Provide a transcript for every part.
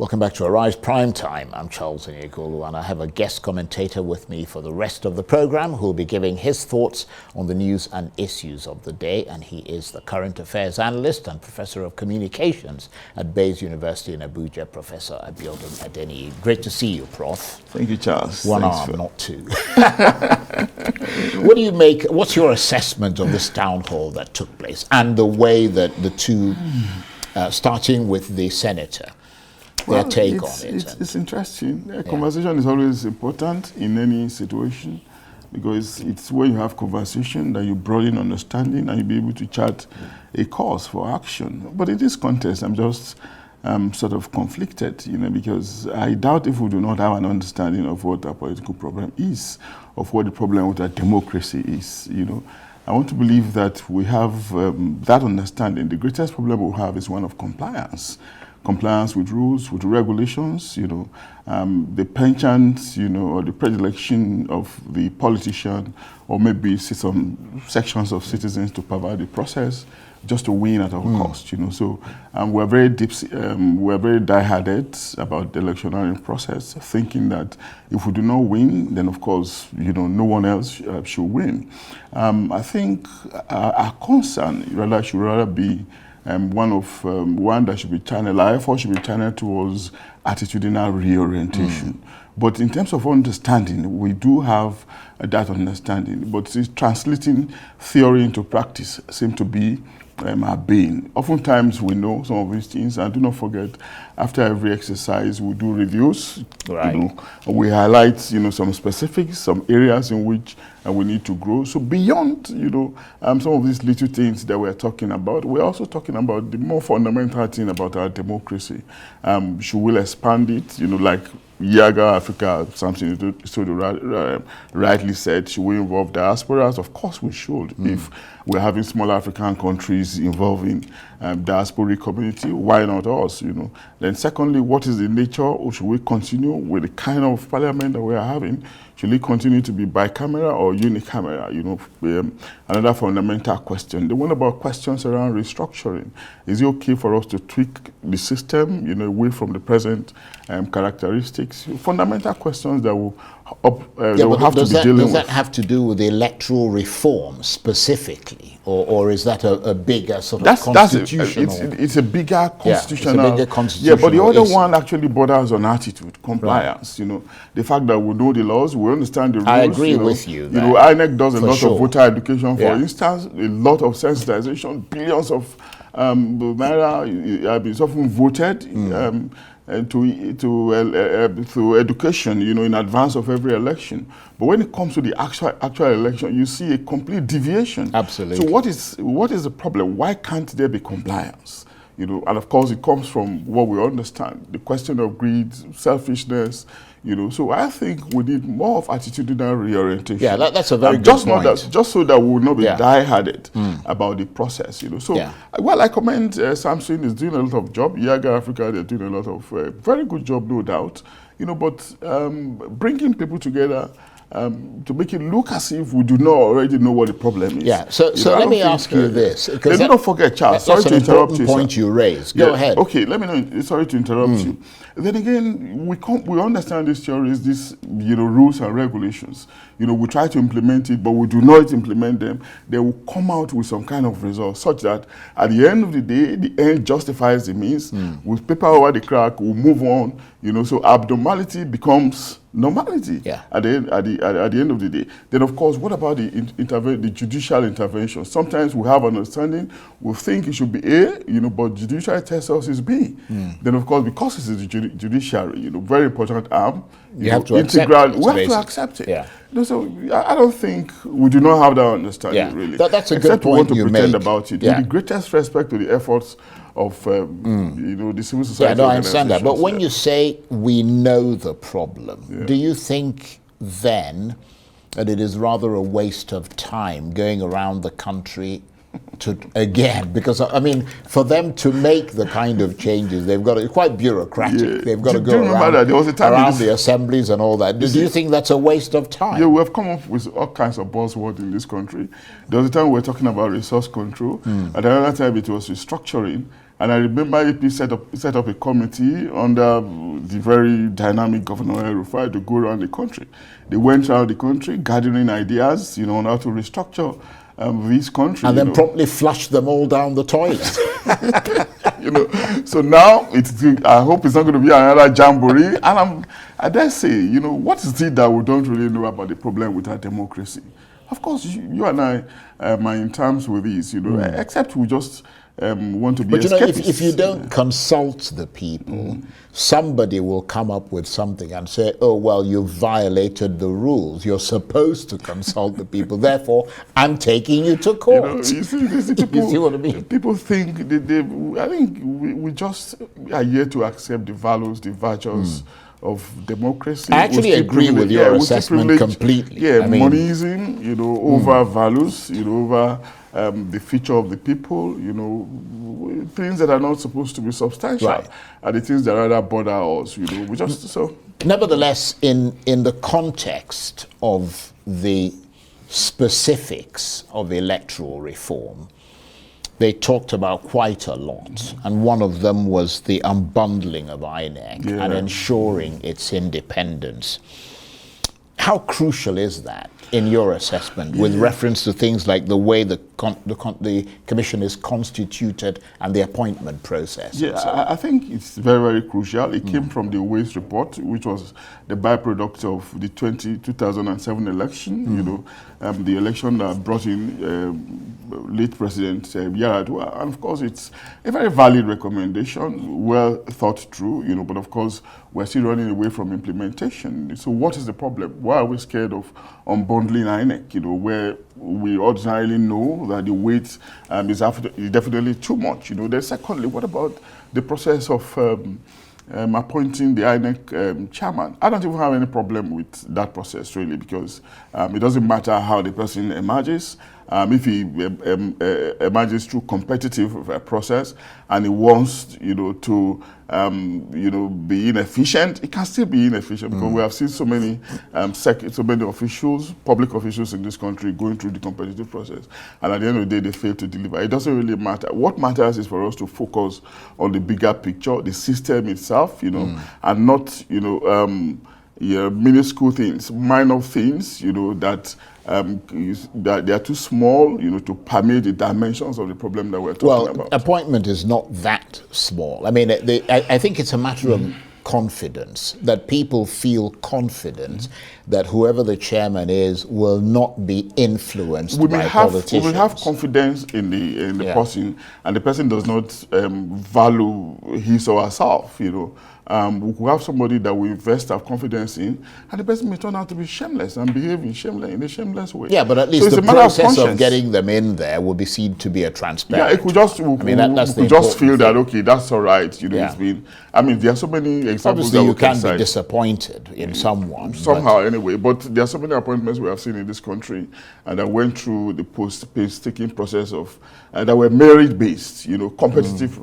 Welcome back to Arise Prime Time. I'm Charles Onyekolu, and I have a guest commentator with me for the rest of the program who will be giving his thoughts on the news and issues of the day. And he is the current affairs analyst and professor of communications at Baze University in Abuja, Professor Abiodun Adeniyi. Great to see you, Prof. Thank you, Charles. One arm, not two. What do you make? What's your assessment of this town hall that took place and the way that the two, starting with the senator, their take on it? It's interesting. Conversation is always important in any situation because it's when you have conversation that you broaden understanding and you'll be able to chart a course for action. But in this context, I'm just sort of conflicted, because I doubt if we do not have an understanding of what our political problem is, of what the problem with our democracy is, I want to believe that we have that understanding. The greatest problem we have is one of compliance. Compliance with rules, with regulations, the penchant, or the predilection of the politician, or maybe some sections of citizens to pervert the process just to win at all cost, So we're very deep, we're very die-hearted about the electionary process, thinking that if we do not win, then of course, no one else should win. I think our concern should rather be one that should be channeled, our effort should be channeled towards attitudinal reorientation. But in terms of understanding, we do have that understanding, but it's translating theory into practice seems to be our bane. Oftentimes we know some of these things, and do not forget, after every exercise we do reviews. Right. We highlight some specifics, some areas in which we need to grow. So beyond some of these little things that we're talking about, we're also talking about the more fundamental thing about our democracy. Should we expand it? Like Yaga Africa, something so rightly said, should we involve diasporas? Of course we should. If we're having small African countries involving diasporic community, why not us? Then secondly, what is the nature, or should we continue with the kind of parliament that we are having? Should it continue to be bicameral or unicameral? Another fundamental question. The one about questions around restructuring. Is it okay for us to tweak the system, away from the present characteristics? Fundamental questions that will have to be dealing with. Does that have to do with the electoral reform specifically, or is that a bigger sort of constitutional? It's a bigger constitutional. Yeah, it's a bigger constitutional. Yeah, but the other one actually borders on attitude, compliance. Right. The fact that we know the laws, we understand the rules. I agree with you. INEC does a lot of voter education, for instance, a lot of sensitization, billions of naira have been often voted. Through education, in advance of every election. But when it comes to the actual election, you see a complete deviation. Absolutely. So what is the problem? Why can't there be compliance? And of course it comes from what we understand, the question of greed, selfishness, So I think we need more of attitudinal reorientation. Yeah, that's a very good point. Just so that we will not be die-hearted about the process, So, I commend Samson is doing a lot of job. Yaga Africa, they're doing a lot of very good job, no doubt. But bringing people together to make it look as if we do not already know what the problem is. Yeah, so let me ask you this. Let me not forget, Charles, sorry to interrupt you. That's an important point you raised. Go ahead. Okay, let me know, sorry to interrupt you. Then again, we understand these theories, these rules and regulations. We try to implement it, but we do not implement them. They will come out with some kind of result such that at the end of the day, the end justifies the means. With paper over the crack, we'll move on. So abnormality becomes normality at the end of the day. Then, of course, what about the judicial intervention? Sometimes we have an understanding, we think it should be A, but judiciary tells us it's B. Then, of course, because it's the judiciary, very important arm, you have to accept it. We have to accept it. Yeah. So I don't think we do not have that understanding, really. That's a good point you make. Except we want to pretend about it. With the greatest respect to the efforts of the civil society. Yeah, no, I understand that. But when you say we know the problem, do you think then that it is rather a waste of time going around the country because I mean, for them to make the kind of changes, they've got to, quite bureaucratic. They've got to go around the assemblies and all that. Do you think that's a waste of time? Yeah, we have come up with all kinds of buzzwords in this country. There was a time we were talking about resource control. At another time it was restructuring. And I remember AP set up a committee under the very dynamic Governor El-Rufai to go around the country. They went around the country gathering ideas, on how to restructure this country. And then promptly flushed them all down the toilet. So now I hope it's not going to be another jamboree. And I dare say, what is it that we don't really know about the problem with our democracy? Of course, you and I are in terms with this, except we just want to be escapists. But if you don't consult the people, somebody will come up with something and say, oh, well, you violated the rules. You're supposed to consult the people. Therefore, I'm taking you to court. You see, people, you see what I mean? People think, I think we just are here to accept the values, the virtues of democracy. I actually agree with your assessment completely. Yeah, monism, over values, over the future of the people, things that are not supposed to be substantial are the things that rather bother us, we just so. Nevertheless, in the context of the specifics of electoral reform, they talked about quite a lot, and one of them was the unbundling of INEC and ensuring its independence. How crucial is that in your assessment with reference to things like the way the commission is constituted and the appointment process? Yeah, I think it's very, very crucial. It came from the Waste report, which was the byproduct of the 2007 election, the election that brought in late President Yar'Adua. And of course, it's a very valid recommendation, well thought through, but of course, we're still running away from implementation. So what is the problem? Why are we scared of unbundling INEC, where we ordinarily know that the weight is definitely too much? Then secondly, what about the process of appointing the INEC chairman? I don't even have any problem with that process, really, because it doesn't matter how the person emerges. If he emerges through competitive process and he wants, to, be inefficient, it can still be inefficient because we have seen so many officials, public officials in this country going through the competitive process, and at the end of the day, they fail to deliver. It doesn't really matter. What matters is for us to focus on the bigger picture, the system itself, and not, minuscule things, minor things, that they are too small, to permeate the dimensions of the problem that we're talking about. Well, appointment is not that small. I mean, I think it's a matter of confidence, that people feel confident that whoever the chairman is will not be influenced by politicians. We will have confidence in the person, and the person does not value his or herself, we could have somebody that we invest our confidence in, and the person may turn out to be shameless and behave in a shameless way. Yeah, but at least the process of getting them in there will be seen to be a transparent. Yeah, it could just, we just feel that, okay, that's all right. It's been, there are so many examples. Obviously, you can be disappointed in someone. Somehow, anyway, but there are so many appointments we have seen in this country and that went through the painstaking process of, that were merit-based, competitive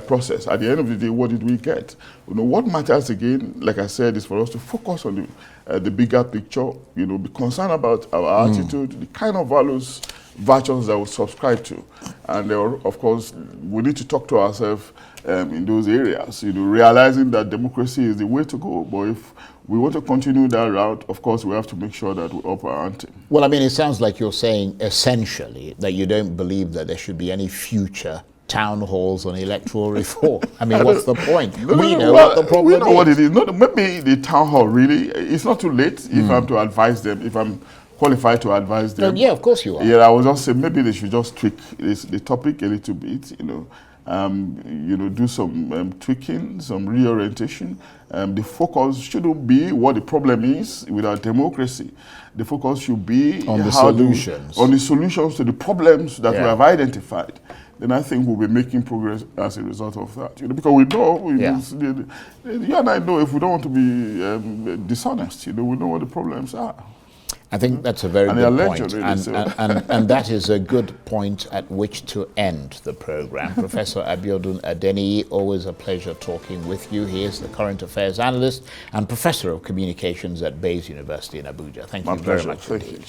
process. At the end of the day, what did we get? What matters again, like I said, is for us to focus on the bigger picture, be concerned about our attitude, the kind of virtues that we subscribe to. And of course, we need to talk to ourselves in those areas, realizing that democracy is the way to go. But if we want to continue that route, of course, we have to make sure that we up our ante. Well, I mean, it sounds like you're saying essentially that you don't believe that there should be any future town halls on electoral reform. I mean, what's the point? We know what the problem is. We know what it is. Maybe the town hall, really, it's not too late if I'm to advise them, if I'm qualified to advise them. Yeah, of course you are. Yeah, I would just say maybe they should just tweak the topic a little bit, do some tweaking, some reorientation. The focus shouldn't be what the problem is with our democracy. The focus should be on the solutions. On the solutions to the problems that we have identified. Then I think we'll be making progress as a result of that. Because we know, you and I know if we don't want to be dishonest, we know what the problems are. I think that's a very good point, and that is a good point at which to end the program. Professor Abiodun Adeniyi, always a pleasure talking with you. He is the current affairs analyst and professor of communications at Baze University in Abuja. Thank you very much indeed.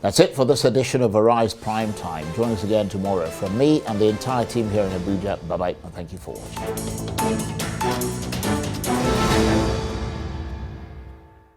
That's it for this edition of Arise Prime Time. Join us again tomorrow. From me and the entire team here in Abuja, bye-bye, and thank you for watching.